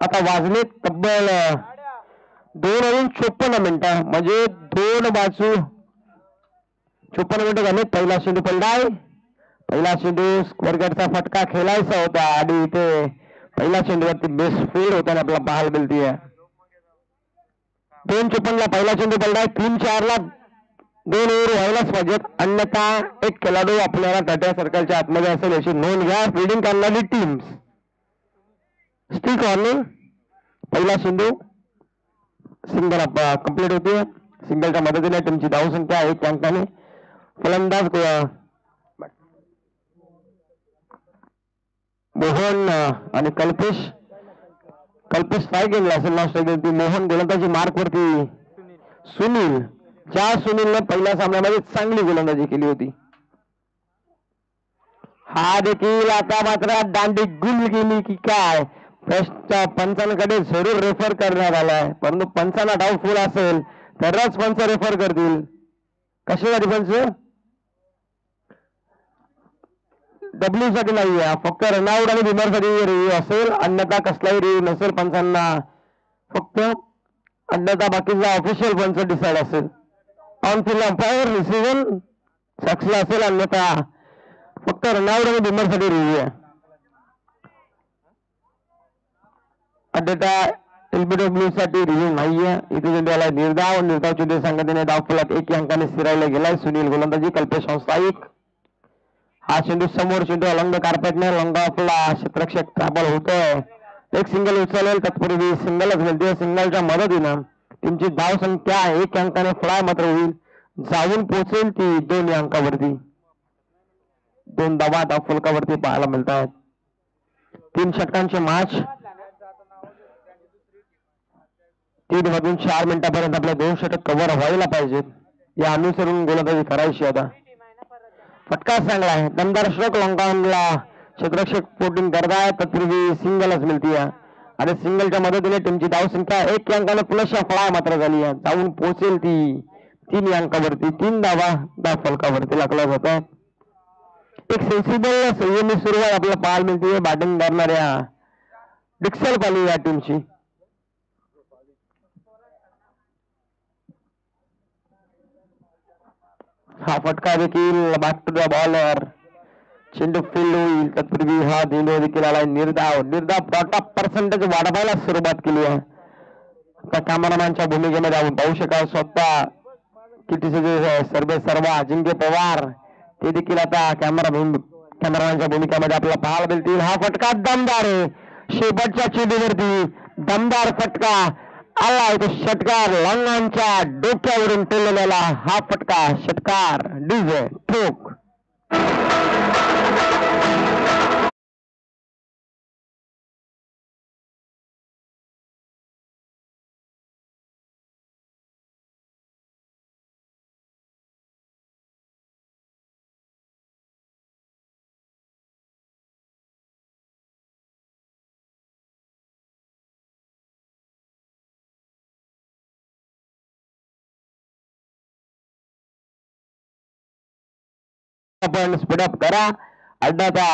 आता वाजले तब्बल 2:54 म्हणजे 2 बाजू 54 झाले. पहिला चेंडू पलडाय. पहिला चेंडू स्क्वेअर गेटचा फटका खेळायचा होता आणि इथे पहिला चेंडूवरती बेस्ट फील्ड होताना आपला पाहायला मिळतीये. 2:54 पहिला चेंडू पलडाय. 3-4 2 ओव्हर व्हायलाच पाहिजेत, अन्यथा एक खेळाडू आपल्याला टाटा सर्कलच्या आतमध्ये असेल याची नोंद घ्या. फिल्डिंग करणारी टीम्स स्टिक ऑन. पहिला चेंडू सिंगल कंप्लीट होते. सिंगलच्या मदतीने टीमची धावसंख्या 1 अंकाने. फलंदाज मोहन आणि कल्पेश स्ट्राईक गेला असेल ना. स्ट्राईक मोहन गोलंदाजी मार्क वरती सुनील. ज्या सुनीलने पहिल्या सामन्यामध्ये चांगली गोलंदाजी केली होती. हा देखील आता मात्र दांडी गुल गेली की काय पंचांकडे जरूर रेफर करण्यात आलाय, परंतु पंचांना डाऊटफुल असेल तरच पंच रेफर करतील. कशासाठी पंच डब्ल्यू साठी नाही आहे, फक्त रनआउट आणि बिमर साठी रिव्ह्यू असेल, अन्यथा कसलाही रिव्ह्यू नसेल पंचांना. फक्त अन्यथा बाकीचा ऑफिशियल पंच डिसाइड असेल. On field umpire decision success असेल, अन्यथा फक्त रनआउट आणि बिमर साठी रिव्ह्यू आहे. अन्यथा एलबीडब्ल्यू साठी रिव्ह्यू नाहीये. इथे चेंडूला निर्धाव चेंडू संघटनेने डावफुलात 1 अंकाने स्थिरायला गेलाय. सुनील गोलंदाजी, कल्पेश व्यावसायिक. हा चेंडू समोर चेंडू अलंग कार्पेटने लंग आपला क्षेत्ररक्षक ट्रॅबल होतोय. एक सिंगल उचलेल, तत्पूर्वी सिंगलच मिळते. सिंगलच्या मदतीनं टीमची धाव संख्या 1 अंकाने फ्लाय मात्र होईल, जाऊन पोहोचेल ती 2 अंकावरती. 2 धावा धावफलकावरती पाहायला मिळत आहेत. 3 षटकांचे मॅच. 3 मधून 4 मिनिटांपर्यंत आपल्या 2 षटक कव्हर व्हायला पाहिजेत. या अनुसरून गोलंदाजी करायची. आता फटका चांगला आहे, दमदार स्ट्रोक लॉंगॉनला क्षेत्ररक्षक पोटिंग करताय, तत्पूर्वी सिंगलच मिळतीये आणि सिंगलच्या मदतीने टीमची धावसंख्या 1 अंकाने प्लस फ्लाय मात्र झाली आहे, जाऊन पोहोचेल ती 3 अंकावरती. 3 धावा धावफलकावरती लागल्या जातात. एक सेन्सिबल संयमी सुरुवात आपल्याला पाहायला मिळते बॅटिंग करणाऱ्या डिक्सल पाली या टीमची. हा फटका देखील बॅक टू द बॉलर. चेंडू फील्ड होईल, तत्पूर्वी हा चेंडू देखील आलाय निर्धाव. डॉट ऑफ पर्सेंटेज वाढवायला सुरुवात केली आहे. आता कॅमेरामॅनच्या भूमिकेमध्ये आपण पाहू शकाल स्वतः किती सर्व अजिंक्य पवार ते देखील आता कॅमेरामॅनच्या भूमिकेमध्ये आपल्याला पाहायला मिळतील. हा फटका दमदार आहे, शेवटच्या चेंडूवरती दमदार फटका आलाय. तो षटकार लॉंगॉनच्या डोक्यावरून टोललेला हा फटका. षटकार डीजे ठोक. आपण स्पीडअप करा, अन्यथा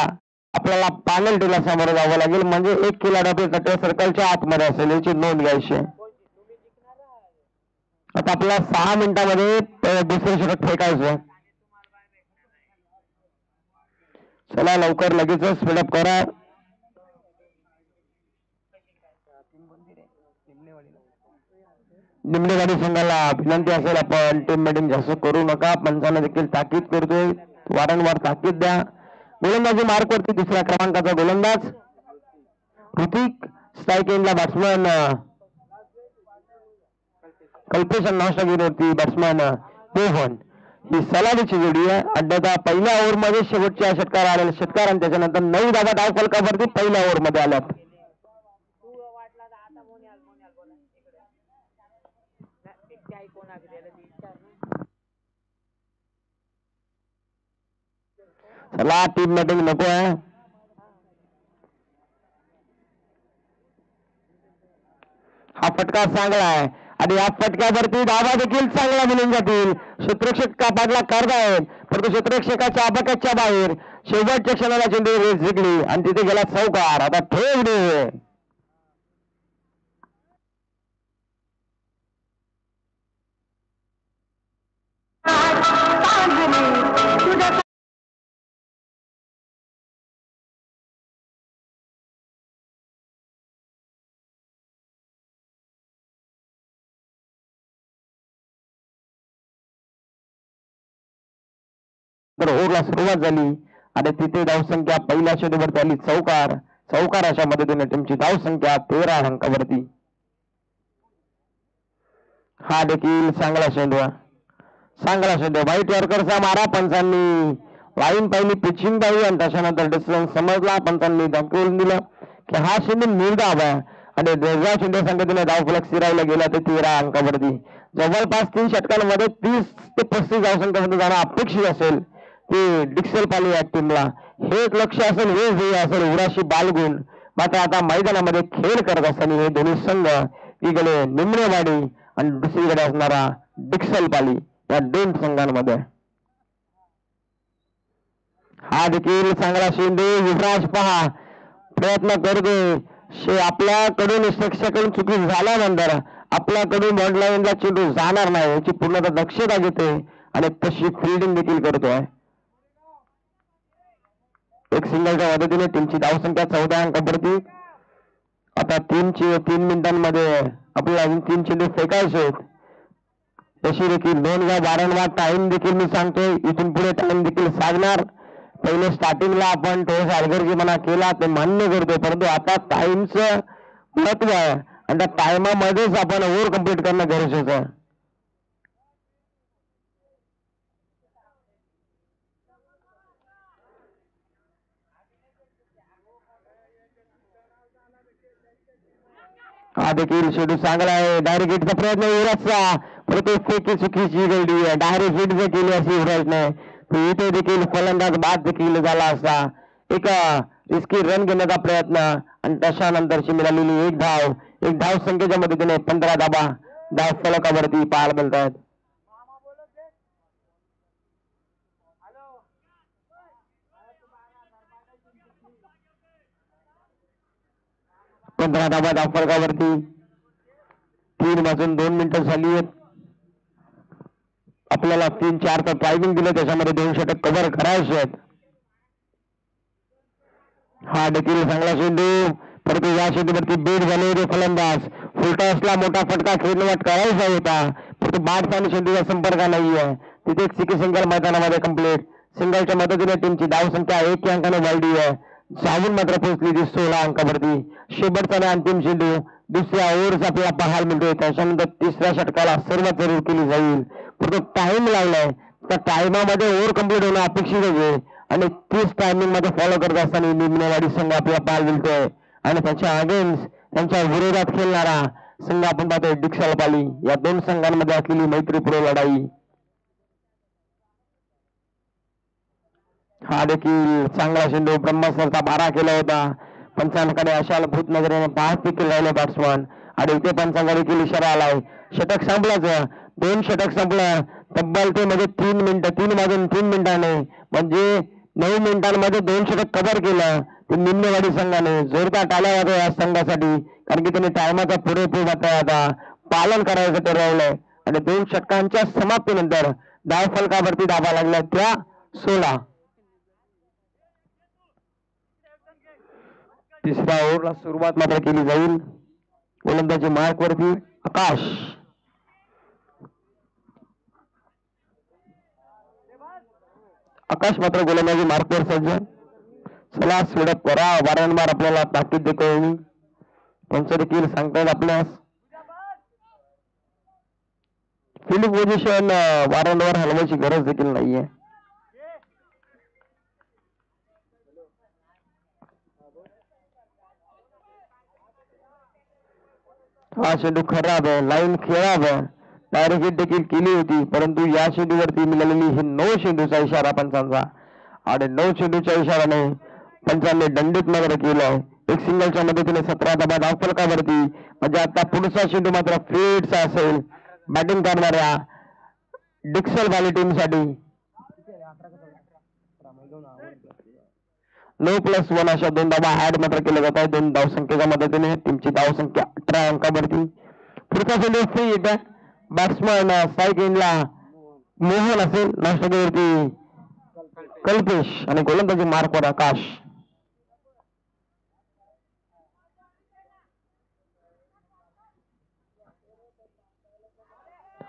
आपल्याला पॅनल टीला समोर जावं लागेल. म्हणजे एक खेळाडू आपल्या टाटा सर्कलच्या आतमध्ये असेल याची नोंद घ्यायची. आता आपल्याला 6 मिनिटांमध्ये दुसरे षटक फेकायचं. चला लवकर लगेच स्पीडअप करा. निम्नेवाडी संघाला विनंती असेल आपण टीम मीटिंग जास्त करू नका. पंचांना देखील ताकीद करतोय, वारंवार ताकीद द्या. गोलंदाजी मार्क वरती 2ऱ्या क्रमांकाचा गोलंदाज ऋतिक. स्ट्राईक एंडला बॅट्समॅन कल्पेश. नाश्तागिरीवरती बॅट्समॅन मोहन. ही सलामीची जोडी आहे. अन्यथा पहिल्या ओव्हरमध्ये शेवटच्या षटकार आलेले षटकार आणि त्याच्यानंतर 9 धावा धावफलकावरती पहिल्या ओव्हरमध्ये आल्यात. चला टीम मीटिंग नको आहे. हा फटका चांगला आहे आणि या फटक्यावरती धावा देखील चांगला मिळून जातील. क्षेत्ररक्षक कापाडला करतायत, परंतु क्षेत्ररक्षकाच्या आबाक्याच्या बाहेर शेवटच्या क्षणाला चेंडू जिंकली आणि तिथे गेला चौकार. आता ठेवणे तर ओव्हरला सुरुवात झाली आणि तिथे धावसंख्या पहिल्या चेंडूवरती आली चौकार. चौकार अशा मदतीने टीमची धावसंख्या 13 अंकावरती. हा देखील चांगला चेंडू चांगला चेंडू वाईट यॉर्करचा मारा. पंचांनी लाईन पाहिली, पिचिंग पाहिली आणि त्याच्यानंतर डिस्टन्स समजला. पंचांनी दाखवून दिलं की हा चेंडू निर्धाव आहे आणि वेगळ्या चेंडू संख्येने धाव फलक स्थिरावला गेला ते 13 अंकावरती. जवळपास 3 षटकांमध्ये 30 ते 35 धावसंख्यामध्ये जाणं अपेक्षित असेल ते डिक्सल पाली या टीमला. हे एक लक्ष असेल, हे ध्येय असेल उराशी बालगुण. मात्र आता मैदानामध्ये खेळ करत असताना हे दोन्ही संघ इकडे निमणेवाडी आणि दुसरीकडे असणारा डिक्सल पाली या दोन संघांमध्ये. हा देखील चांगला चेंडू. युवराज पहा प्रयत्न करतोय. आपल्याकडून शिक्षकांकडून चुकी झाल्यानंतर आपल्याकडून बॉन्डलाईनला चेंडू जाणार नाही याची पूर्णतः दक्षता घेते आणि तशी फिल्डिंग देखील करतोय. एक सिंगलच्या मदतीने टीमची धावसंख्या 14 अंकावरती. आता 3 मिनिटांमध्ये आपल्याला 3 चेंडू फेकायचे आहेत. तशी देखील 2 वारंवार टाइम देखील मी सांगतोय इथून पुढे टाइम देखील साधणार. पहिले स्टार्टिंगला आपण थोडासा हलगर्जीपणा केला ते मान्य करतोय, परंतु आता टाइमचं महत्व आहे आणि त्या टाइमामध्येच आपण ओव्हर कम्प्लीट करणं गरजेचं आहे. हा देखील शेडू चांगला आहे. डायरेक्ट हिटचा प्रयत्न युवराजचा, परंतु फेकी चुकीची घडली आहे. डायरेक्ट हिट जर केली अशी युवराजने इथे देखील फलंदाज बाद देखील झाला असता. एक रिस्की रन घेण्याचा प्रयत्न आणि त्याच्यानंतरची मिळालेली एक धाव संख्येच्या मदतीने 15 धाव फलकावरती पाहायला मिळत आहेत. धाव फलकावरती 3 वाजून 2 मिनिटं झाली आहेत. आपल्याला 3-4चं टायमिंग दिलं, त्याच्यामध्ये 2 षटक कव्हर करायचे आहेत. हा देखील चांगला चेंडू, परंतु या चेंडूवरती बेड झाले होते फलंदाज. फुलटॉसला मोठा फटका खेळणवाट करायचा होता, परंतु बाद आणि चेंडूचा संपर्क नाहीये. तिथे एक सिकी सिंगल मैदानामध्ये कंप्लीट. सिंगलच्या मदतीने टीमची धावसंख्या 1 अंकाने वाढली आहे. जाऊन मात्र पोहोचली ती 16 अंकावरती. शेवटचा अंतिम चेंडू दुसऱ्या ओव्हरचा आपल्याला पाहायला मिळतोय. त्याच्यानंतर तिसऱ्या षटकाला सर्वात जरूर केली जाईल, परंतु टाइम लागलाय. त्या टाइमामध्ये ओव्हर कम्प्लीट होणं अपेक्षित आहे आणि तीच टायमिंग मध्ये फॉलो करत असताना निमणेवाडी संघ आपल्याला पाहायला मिळतोय आणि त्याच्या अगेन्स्ट त्यांच्या विरोधात खेळणारा संघ आपण पाहतोय डिक्सल पाली. या दोन संघांमध्ये असलेली मैत्रीपूर्ण लढाई. हा देखील चांगला चेंडू ब्रह्मसरचा 12 केला होता. पंचांकडे अशाला भूत नजरेने पाच देखील राहिले बॅट्समन आणि इथे पंचांकडे देखील इशारा आलाय. षटक संपलाच, 2 षटक संपलं. तब्बल ते म्हणजे 3 मिनिटं, 3 वाजून 3 मिनिटांनी म्हणजे 9 मिनिटांमध्ये 2 षटक कव्हर केलं ते निम्नेवाडी संघाने. जोरदार टाळ्या वाजवा या संघासाठी, कारण की त्यांनी टायमाचा पुरेपूर मात्र आता पालन करायचं ठरवलंय आणि 2 षटकांच्या समाप्तीनंतर धाव फलकावरती धावा लागल्या त्या 16. तिसऱ्या ओव्हरला सुरुवात मात्र केली जाईल. गोलंदाजी मार्क वरती आकाश मात्र गोलंदाजी मार्कवर सज्ज. चला सोडत करा, वारंवार आपल्याला ताकीद देतो. पंच देखील सांगतायत आपल्यास फिल्डिंग पोझिशन वारंवार हलवायची गरज देखील नाहीये. हा चेंडू खराब आहे, लाईन खेळाव. डायरेक्ट हिट देखील केली होती, परंतु या चेंडूवरती मिळालेली ही 9 चेंडूचा इशारा पंचांचा आणि 9 चेंडूच्या इशाराने पंचांनी दंडित मात्र केलाय. एक सिंगलच्या मदतीने 17 धाव फलकावरती. म्हणजे आता पुढचा चेंडू मात्र फ्रीडचा असेल बॅटिंग करणाऱ्या डिक्सल व्हॅली टीम साठी. 9+1 अशा 2 धावा ऍड मात्र केल्या जात आहेत. 2 धावसंख्येच्या मदतीने टीमची धावसंख्या 18 अंकावरती. पुढचा चेंडू फ्री हिट. बॅट्समन स्ट्राईक एंडला मोहन असेल, नाश्तावरती कल्पेश आणि गोलंदाजी मार्कवर आकाश.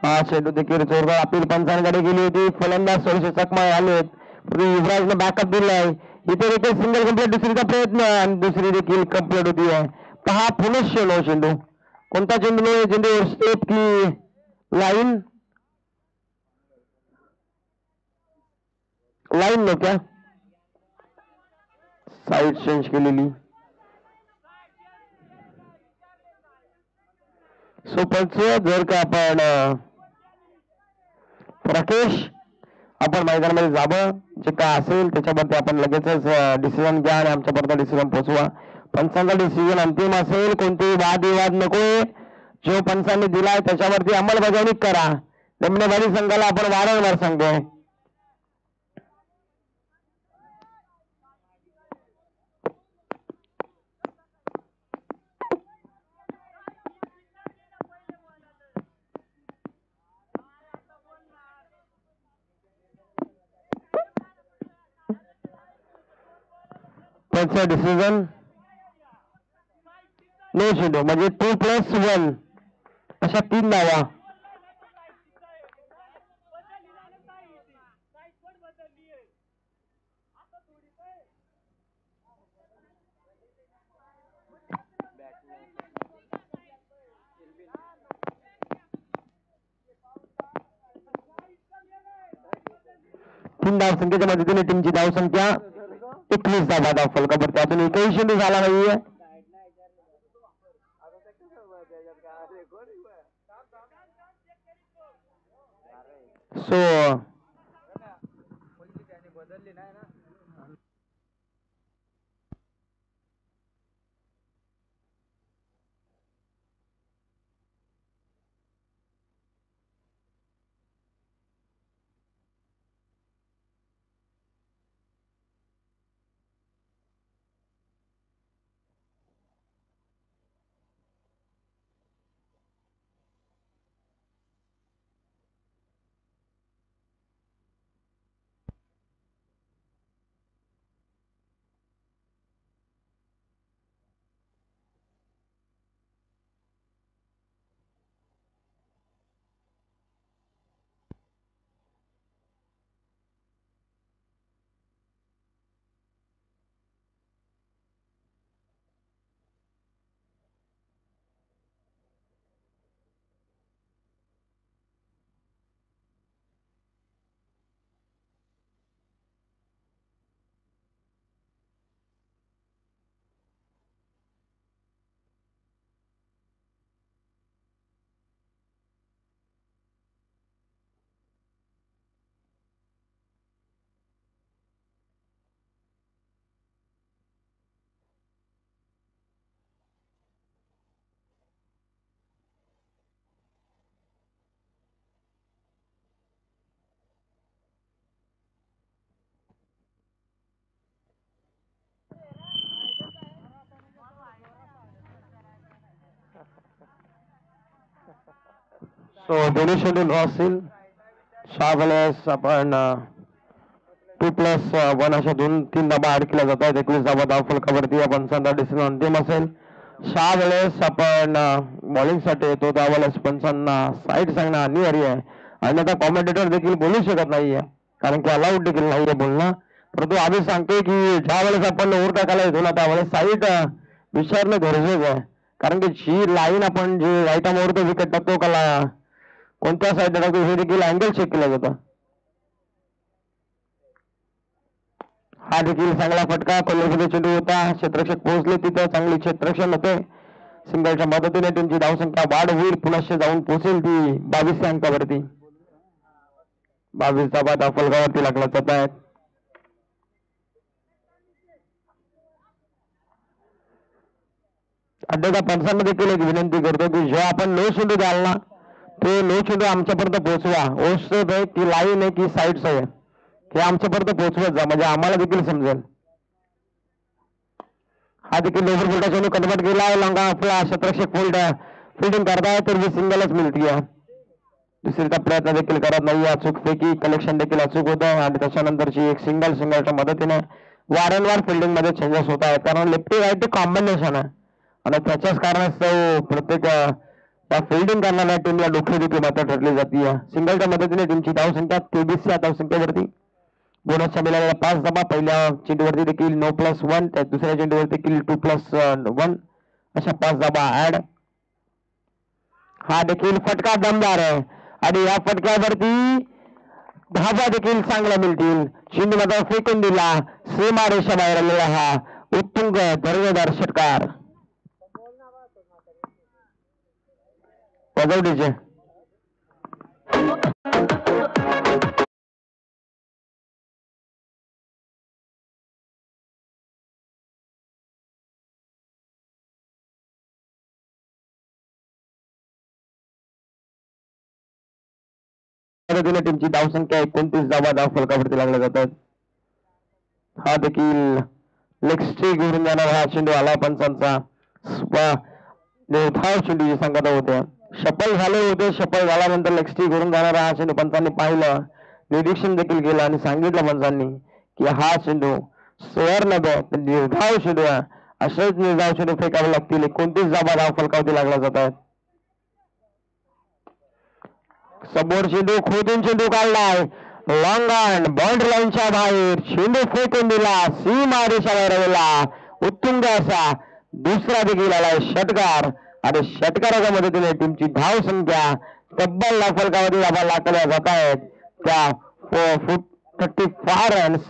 हा चेंडू देखील जोरदार अपील पंचांकडे गेली होती. फलंदाज थोडेसे चकमाळे आलेत, युवराजने बॅकअप दिलाय. इथे देखील सिंगल कंप्लीट, दुसरीचा प्रयत्न आणि दुसरी देखील कंप्लीट होती आहे. पहा पुनश्च नो चेंडू. कोणता चेंडू चेंडू स्टेप की लाईन लाईन नो क्या साईड चेंज केलेली. सो पंच जर का आपण राकेश आपण मैदानामध्ये जावं, जे काय असेल त्याच्यावरती आपण लगेचच डिसिजन घ्या आणि आमच्यापर्यंत डिसिजन पोहोचवा. पंचांचा डिसिजन अंतिम असेल, कोणतेही वादविवाद नकोय. जो पंचांनी दिलाय त्याच्यावरती अंमलबजावणी करा. दमनेवाडी संघाला आपण वारंवार सांगतोय. पंच डिसिजन नो चेंडू म्हणजे 2+1 अशा 3 धावा. तीन धाव संख्येच्या मदतीने टीमची धाव संख्या 21 धावा दाखल. खबर त्यातून एकही चेंडू झाला नाहीये. सो दोन्ही चेंडू असतील. 6 वेळेस आपण 2+1 अशा 2-3 धाबा ऍड केल्या जातात. 21 धाबा धाव फलकावरती आपण संघा डिसिजन अंतिम असेल. 6 वेळेस आपण बॉलिंगसाठी येतो, त्यावेळेस पंचांना साईड सांगणं अनिवार्य आहे. आणि आता कॉमेंटेटर देखील बोलू शकत नाहीये, कारण की अलाउड देखील नाहीये बोलणं. परंतु आम्ही सांगतोय की ज्या वेळेस आपण ओव्हर टाकायला येतो ना, त्यावेळेस साईड विचारणं गरजेचं आहे. कारण की जी लाईन आपण जी राईट आर्मवरती विकेट टाकतो कला कोणत्या साईडला टाकतो हे देखील अँगल चेक केलं जातं. हा देखील चांगला फटका कोल्हापूरचा चेंडू होता. क्षेत्ररक्षक पोहोचले तिथं, चांगली क्षेत्ररक्षण होते. सिंगलच्या मदतीने त्यांची धावसंख्या वाढ होईल, पुनश्च जाऊन पोहोचेल ती 22 अंकावरती. 22 धाबा धाव फलकावरती लागला जात आहेत. अड्डेच्या पंचांना देखील एक विनंती करतो की जो आपण नो चेंडू द्याल ना, तो नो चेंडू आमच्यापर्यंत पोहोचवा. ओस्ट आहे की लाईन आहे की साईड्स आहे हे आमच्यापर्यंत पोहोचवत जा, म्हणजे आम्हाला देखील समजेल. हा देखील लोवर फुलटा चेंडू कन्वर्ट केला आहे. लॉंगा आपला क्षेत्ररक्षक फिल्डिंग करताय तर ही सिंगलच मिळते. दुसरीचा प्रयत्न देखील करत नाही. अचूक पैकी कलेक्शन देखील अचूक होतं आणि त्याच्यानंतरची एक सिंगलच्या मदतीने वारंवार फिल्डिंग मध्ये चेंजेस होत आहेत, कारण लेफ्टी राईट कॉम्बिनेशन आहे आणि त्याच्याच कारणास्तव प्रत्येक फिल्डिंग करणाऱ्या टीमला डोकेदुखी मात्र ठरली जाते. सिंगलच्या मदतीने टीमची धावसंख्या 23 या धावसंख्येवरती बोनसच्या मिळालेल्या 5 धावा पहिल्या चेंडूवरती देखील 9+1 त्या दुसऱ्या चेंडूवरती देखील 2+1 अशा 5 धावा ऍड. हा देखील फटका दमदार आहे आणि या फटक्यावरती धावा देखील चांगल्या मिळतील. चेंडू मात्र फेकून दिला, सीमा रेषा बाहेर आलेला हा उत्तुंग दर्जेदार षटकार. पगवडीचे टीमची धावसंख्या 29 धावा धावफलकावरती लागल्या जातात. हा देखील लेग स्ट्रिक घेऊन जाणार हा चेंडू आला पंचांचा धाव चेंडूची सांगता होत्या. शफल झाले होते, शफल झाल्यानंतर लेग स्ट्रिक घेऊन जाणारा हा चेंडू पंचांनी पाहिलं, निरीक्षण देखील केलं आणि सांगितलं पंचांनी की हा चेंडू सुवर्ण निर्धाव चेंडू आहे. असेच निर्धाव चेंडू फेकावे लागतील. 29 धावा धावफलकावरती लागल्या जातात. समोर चेंडू खोदून चेंडू काढलाय, लॉंग ऑन बाउंड्री लाईनच्या बाहेर चेंडू फेकून दिला, सीमा रेषा बाहेर आलेला उत्तुंग असा दुसरा देखील आलाय षटकार आणि षटकाराच्या मदतीने टीमची धाव संख्या तब्बल धावफलकावरती धावा लागल्या जात आहेत. त्या 35 रन्स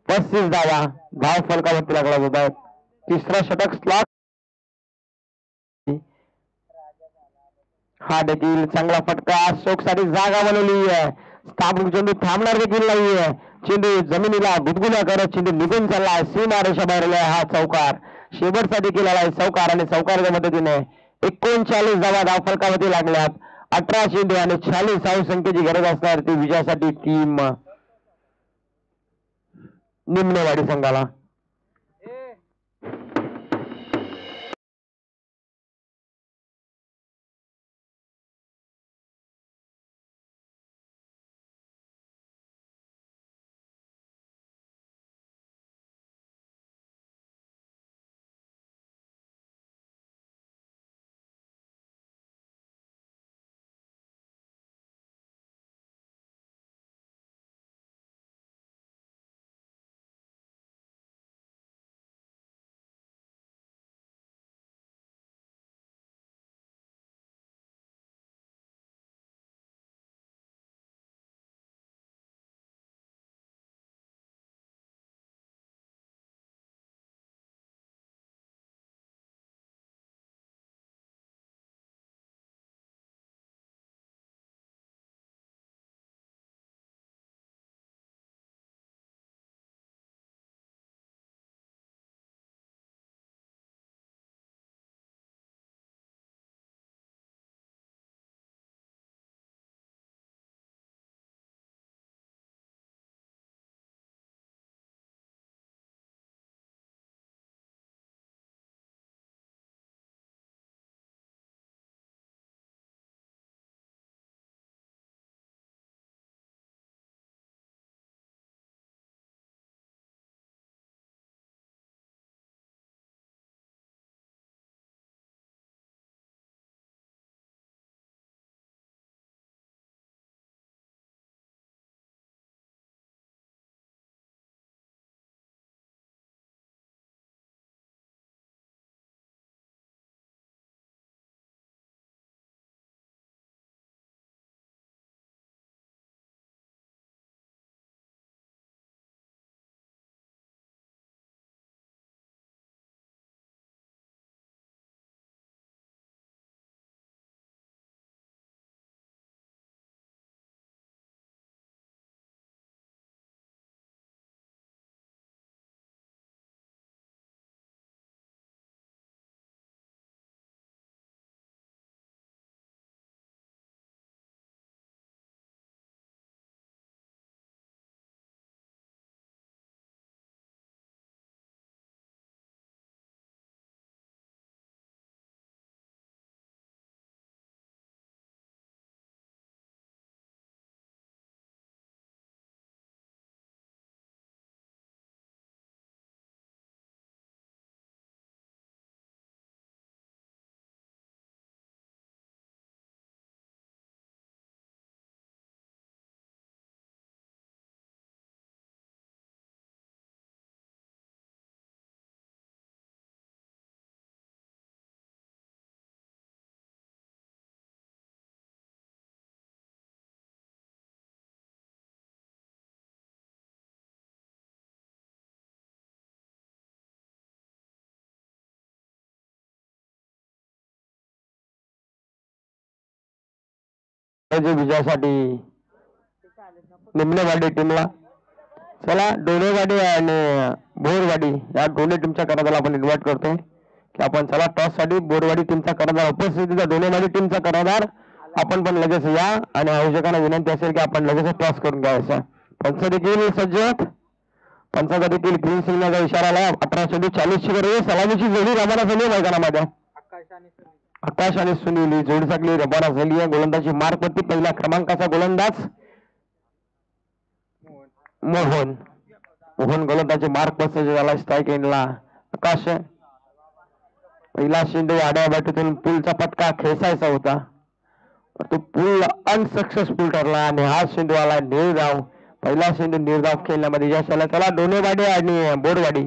35 धावा धावफलकावरती लागल्या जात आहेत. तिसरा षटक स्लॉट हा देखील चांगला फटका, स्ट्रोकसाठी जागा बनवली आहे. स्थापक चेंडू थांबणार देखील नाहीये. चेंडू जमिनीला गुदगुल्या करत चेंडू निघून चाललाय, सीमा रेषा बाहेर हा चौकार. शेवटचा देखील आलाय चौकार आणि चौकाराच्या मदतीने 39 धावा धावफलकावरती लागल्यात. 18 चेंडू आणि 46 धावसंख्येची गरज असणार ती विजयासाठी टीम निम्नेवाडी संघाला. विजयासाठी निम्नवाडी टीमला. चला डोनेवाडी आणि बोरवाडी या दोन्ही टीमच्या कर्णधाराला आपण इन्व्हाइट करतोय की आपण चला टॉस साठी बोरवाडी टीमचा कर्णधार उपस्थितीचा डोनेवाडी टीमचा कर्णधार आपण पण लगेच या आणि आयोजकांना विनंती असेल की आपण लगेच टॉस करून घ्यायचा. पंच देखील सज्ज, पंचाचा देखील ग्रीन सिग्नलचा इशारा आला. 18:40 ची सलामीची जोडी रवाना झाली मैदानामध्ये. आकाश आणि सुनील ही जोडी सगळी रवाना झाली आहे. गोलंदाजी मार्कवरती पहिल्या क्रमांकाचा गोलंदाज मोहन. मोहन गोलंदाजी मार्क बसले झाला स्ट्राईक एंडला. आकाश पहिला शेंडू आड्या बॅटीतून पुलचा पटका खेचायचा होता, तो पूल अनसक्सेसफुल ठरला आणि हा शेंडू आला निर्धाव. पहिला शेंडू निर्धाव खेळण्यामध्ये यश आला. त्याला डोनेवाडी आणि बोरवाडी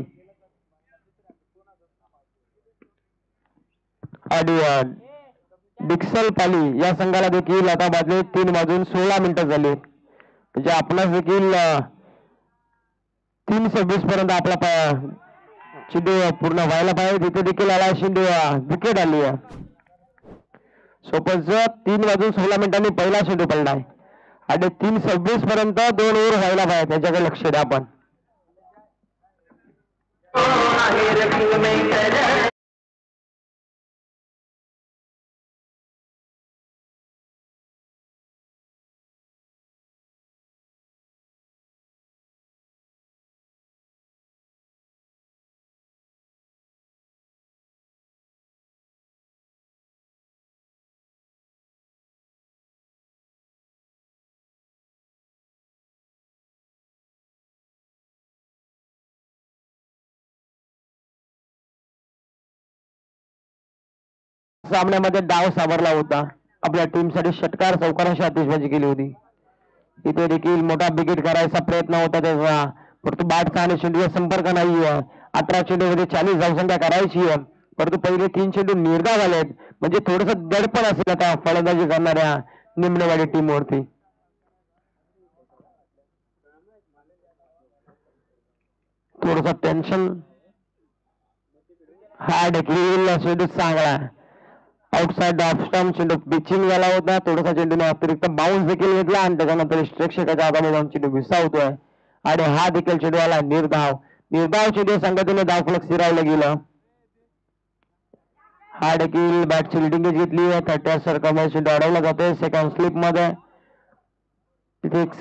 आणि डिक्सल पाली या संघाला देखील आता बाजले 3:16 झाले. म्हणजे आपणास देखील 3:26 पर्यंत आपला चेंडू पूर्ण व्हायला पाहिजे. तिथे देखील आला शेंडू विकेट आली आहे. सोपच 3:16 पहिला शेंडू पडलाय आणि 3:26 पर्यंत 2 ओव्हर व्हायला पाहिजे, त्याच्याकडे लक्ष द्या आपण. सामन्यामध्ये डाव सावरला होता. आपल्या टीमसाठी षटकार चौकारांशी आतिषबाजी केली होती. इथे देखील मोठा बिकेट करायचा प्रयत्न होता त्याचा, परंतु बॅटचा आणि चेंडूचा संपर्क नाहीये. 18 चेंडूमध्ये 40 धावसंख्या करायची आहे, परंतु पहिले 3 चेंडू निर्धाव आलेत. म्हणजे थोडस दडपण असेल आता फलंदाजी करणाऱ्या निम्नवाडी टीमवरती. थोडस टेन्शन. हा देखील चेंडू चांगला आउटसाइड ऑफ स्टंप चेंडू पिचिंग झाला होता. थोडासा चेंडूने अतिरिक्त बाउन्स देखील घेतला आणि त्याच्यानंतर प्रेक्षकाच्या हातामध्ये जाऊन चेंडू विसावतोय आणि हा देखील चेंडू आला निर्धाव. निर्धाव चेंडू संघातीने धावफलक स्थिरावलं गेलं. हा देखील बॅटची लिडिंग घेतली आहे. 30 सर्कलमध्ये चेंडू अडवला जातोय सेकंड स्लिप मध्ये. तिथे एक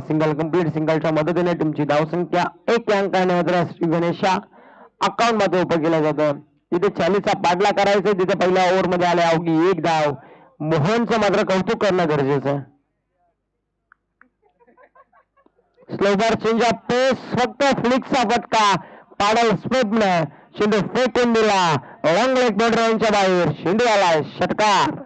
सिंगल कंप्लीट सिंगलच्या मदतीने टीमची धावसंख्या 1 अंकाने मात्र श्री गणेशा अकाउंट मध्ये उभं केलं जातं. तिथे 40चा पाडला करायचा, तिथे पहिल्या ओव्हर मध्ये आले अवघी 1 धाव. मोहनचं मात्र कौतुक करणं गरजेचं आहे. स्लोबर चेंज ऑफ पेस, फक्त फ्लिकचा फटका पाडल स्पिन चेंडू फेकून दिला. लॉंग लेग बॉर्डरच्या बाहेर चेंडू आलाय षटकार.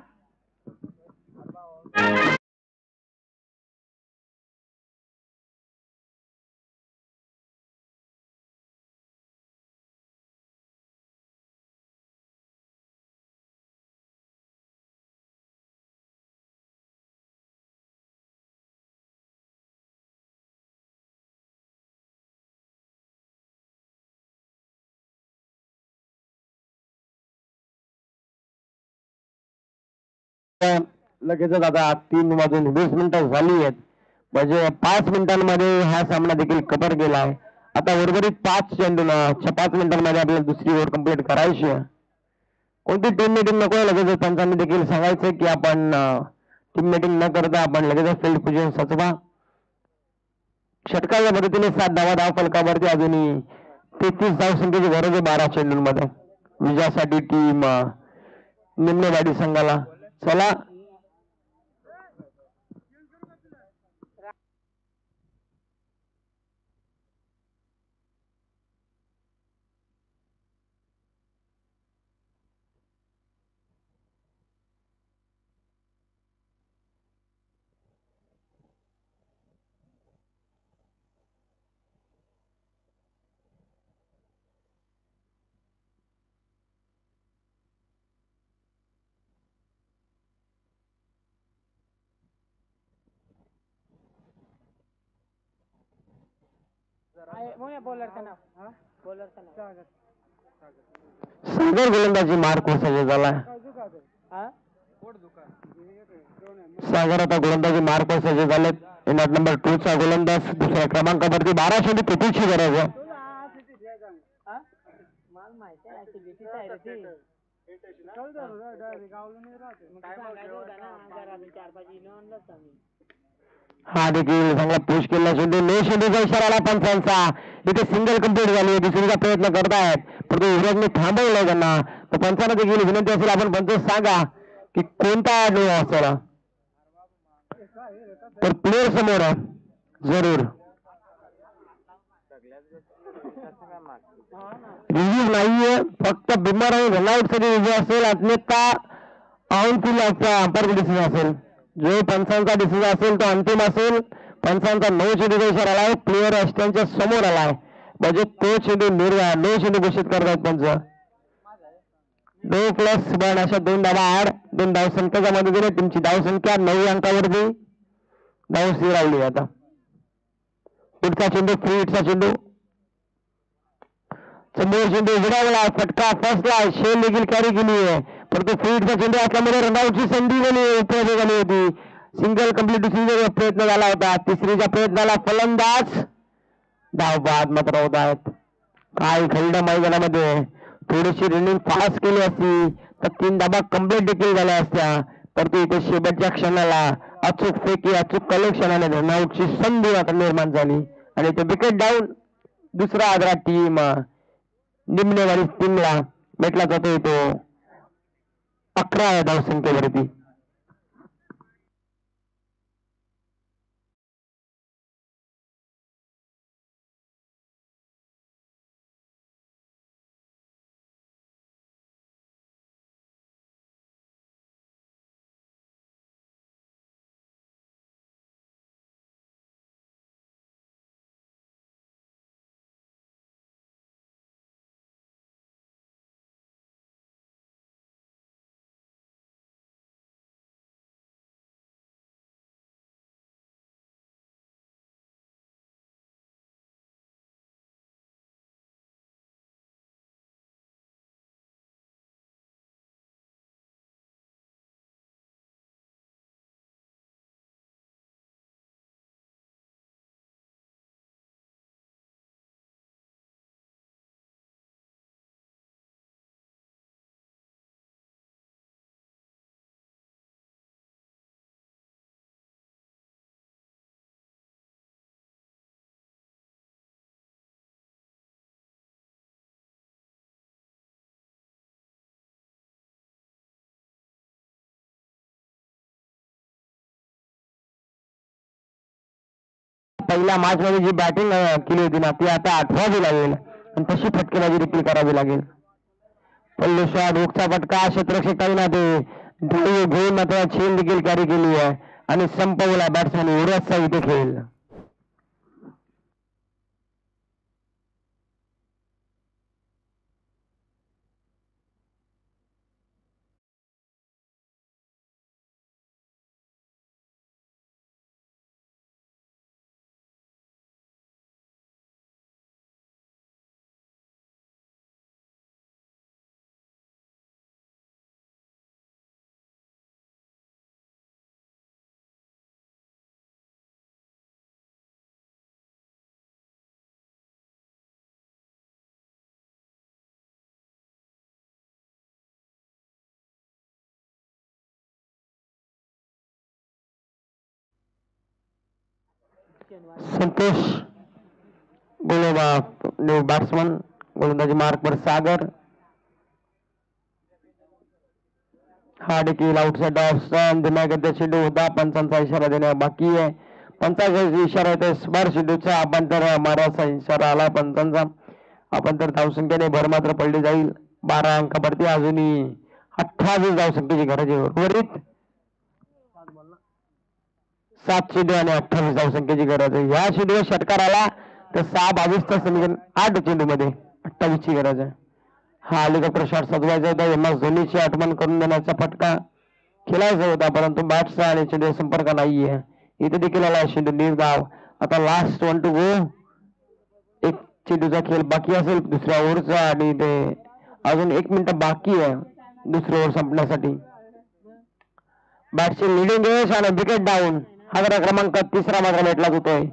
लगेचच आता 3:20 झाली आहेत, म्हणजे 5 मिनिटांमध्ये हा सामना देखील कव्हर केला आहे. आता उर्वरित 5 मिनिटांमध्ये आपल्याला दुसरी ओव्हर कंप्लीट करायची आहे. कोणती टीम मीटिंग नको लगेच पंचांनी देखील सांगायचं की आपण टीम मीटिंग न करता आपण लगेच फील्ड पोझिशन सचवा. षटकाच्या मदतीने 7 धाव फलकावरती अजूनही 33 धावसंख्येची गरज आहे 12 चेंडूंमध्ये विजयासाठी टीम निम्नवाडी संघाला. चला सागर गोलंदाजी मार्क वसायचा झाला. सागर आता गोलंदाजी मार्कवर सज्ज झालेत. इनॉट नंबर 2 चा गोलंदाज दुसऱ्या क्रमांकावरती 12 चेंडू कितीची गरज आहे. हा देखील चांगला पुश केला चेंडू. नो चेंडूचा इशारा आला पंचांचा. इथे सिंगल कंप्लीट झाली. दुसरीचा प्रयत्न करतायत परंतु युवराजने थांबवलंय त्यांना. तर पंचांना देखील विनंती असेल आपण पंच सांगा की कोणता नो असायला. तर प्लेअर समोर आहे जरूर रिव्ह्यू नाहीये. फक्त बिमार आणि रनआउट साठी रिव्ह्यू असेल. अन्यथा आउटफील्डचा अंपायर डिसिजन असेल. जो पंचांचा डिसिजन असेल तो अंतिम असेल. पंचांचा 9 चेंडूचा इशारा आलाय. प्लेअर त्यांच्या समोर आलाय म्हणजे तो चेंडू निर्णय 9 चेंडू घोषित करतायत पंच. 2+1 अशा 2 धावा ऍड 2 धावसंख्येच्या मदतीने तुमची धावसंख्या 9 अंकावरती धाव स्थिरावली. आता पुढचा चेंडू फ्री हिटचा चेंडू. समोर चेंडू विडावला. फटका फसला. शेल देखील कॅरी केली आहे परंतु फ्री हिटचा चेंडू असल्यामुळे रनआउटची संधी झाली होती. सिंगल कंप्लीट दुसरी प्रयत्न झाला होता. तिसरीच्या प्रयत्नाला फलंदाज धाव बाद मात्र होत आहेत. काय खंड मैदानामध्ये थोडीशी रनिंग फास्ट केली असती तर 3 धाबा कंप्लीट देखील झाल्या असत्या. परंतु इथे शेवटच्या क्षणाला अचूक फेकी अचूक कलेक्शन आणि रनआउटची संधी आता निर्माण झाली आणि ते विकेट डाऊन. दुसरा आदरा टीम निम्नेवाडी टीमला भेटला जातो. तो 11 धावसंख्येवरती. पहिल्या मॅच मध्ये जी बॅटिंग केली होती ना ती आता आठवावी लागेल आणि तशी फटकेबाजी देखील करावी लागेल. पल्लू शॉट हुकचा फटका क्षेत्ररक्षकांना ते धाव घेऊन मात्र चेन देखील कॅरी केली आहे आणि संपवला बॅट्समॅन युवराजचा इथे खेळ. संतोष गोलोबा न्यू बॅट्समन गोलंदाजी मार्कवर सागर. हा देखील आउटसाइड ऑफ स्टंप देण्याकरता चेंडू होता. पंचांचा इशारा देण्या बाकी आहे. पंचांचा इशारा येतो स्मार चेंडूचा. आपण तर माराचा इशारा आला पंचांचा. आपण तर धावसंख्येने भर मात्र पडली जाईल. 12 अंकावरती अजूनही 28 धावसंख्येची गरज आहे. उर्वरित 7 चेंडू आणि 28 धावसंख्येची गरज आहे. या चेंडूवर षटकार आला तर 6-22 समीकरण 8 चेंडू मध्ये 28 ची गरज आहे. हा हेलिकॉप्टर शॉट सजवायचा होता. एम.एस. धोनीची आठवण करून देण्याचा फटका खेळायचा होता परंतु बॅट्सचा आणि चेंडू संपर्क नाहीये. इथे देखील आला चेंडू निर्धाव. आता लास्ट 1 टू गो. एक चेंडूचा खेळ बाकी असेल दुसऱ्या ओव्हरचा आणि ते अजून 1 मिनिट बाकी आहे दुसरी ओव्हर संपण्यासाठी. बॅटची लिडिंग यश आणि विकेट डाऊन. हा जरा क्रमांक 3रा मात्र भेटला होतोय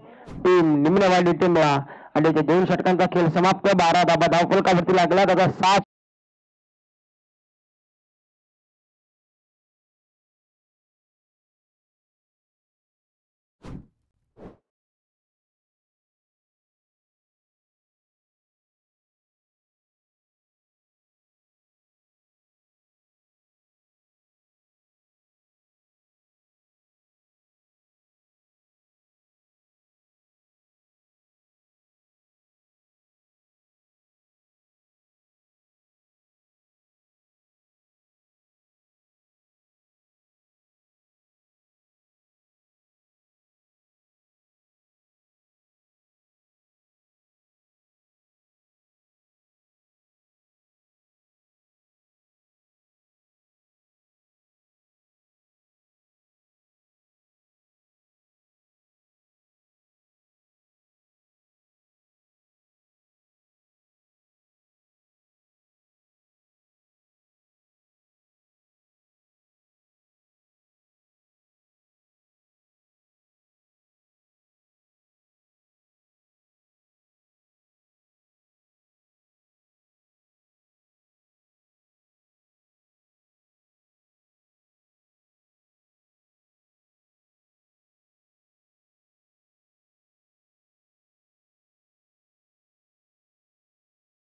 टीम निम्नवाडी टीमला. आणि ते 2 षटकांचा खेळ समाप्त. 12 धाबा धावफलकावरती लागला. त्याचा 7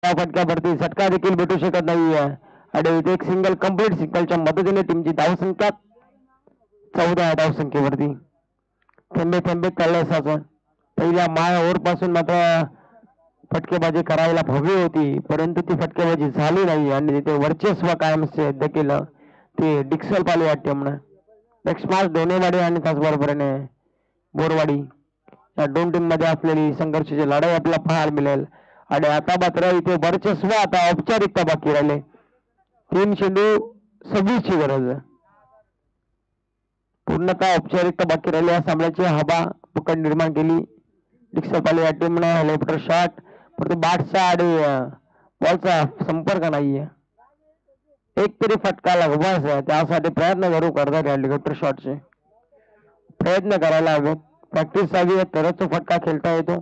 फटक्यावरती झटका देखील भेटू शकत नाहीये. आणि इथे एक सिंगल कंप्लीट सिंगलच्या मदतीने टीमची धावसंख्या 14 आहे. धावसंख्येवरती थेंबे थेंबे कळसाचं पहिल्या ओव्हर पासून मात्र फटकेबाजी करायला भव्य होती, परंतु ती फटकेबाजी झाली नाही. आणि तिथे वर्चस्व कायम सिद्ध केलं ते डिक्सल पाली या टीमनं. नेक्स्ट दोनेवाडी आणि त्याचबरोबरीने बोरवाडी या 2 टीम मध्ये असलेली संघर्षाची लढाई आपल्याला पाहायला मिळेल. आणि आता मात्र इथे वर्चस्व आता औपचारिकता बाकी राहिले. 3 चेंडू 26 ची गरज आहे. पूर्णतः औपचारिकता बाकी राहिली. या सामन्याची हवा पकड निर्माण केली डिक्सलपाली या टीमने. हेलिकॉप्टर शॉट परंतु बॅटचा आणि बॉलचा संपर्क नाहीये. एक तरी फटका लागवाच आहे, त्यासाठी प्रयत्न करू करतात हेलिकॉप्टर शॉटचे. प्रयत्न करायला हवेत, प्रॅक्टिस हवी आहे, तरच तो फटका खेळता येतो.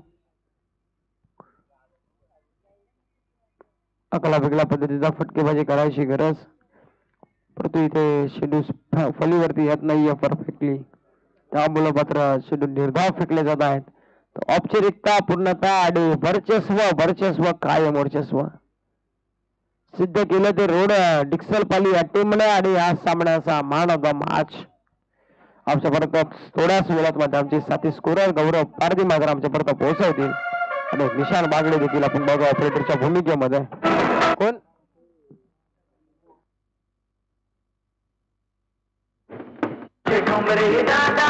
अकला वेगळ्या पद्धतीचा फटकेबाजी करायची गरज, परंतु इथे शेड्यू फलीवरती येत नाहीये परफेक्टली, त्यामुळे मात्र शेड्यू निर्धाव फेकले जात आहेत. औपचारिकता पूर्णता आणि वर्चस्व कायम वर्चस्व सिद्ध केलं ते रोड डिक्सलपाली या टीमने. आणि या सामन्याचा मॅन ऑफ द मॅच आमच्यापर्यंत थोड्याच वेळात मध्ये आमचे साथी स्कोरर गौरव पारधी मात्र आमच्यापर्यंत पोहोचवतील. आणि निशान बागडे देखील आपण बघू ऑपरेटरच्या भूमिकेमध्ये. कोण दादा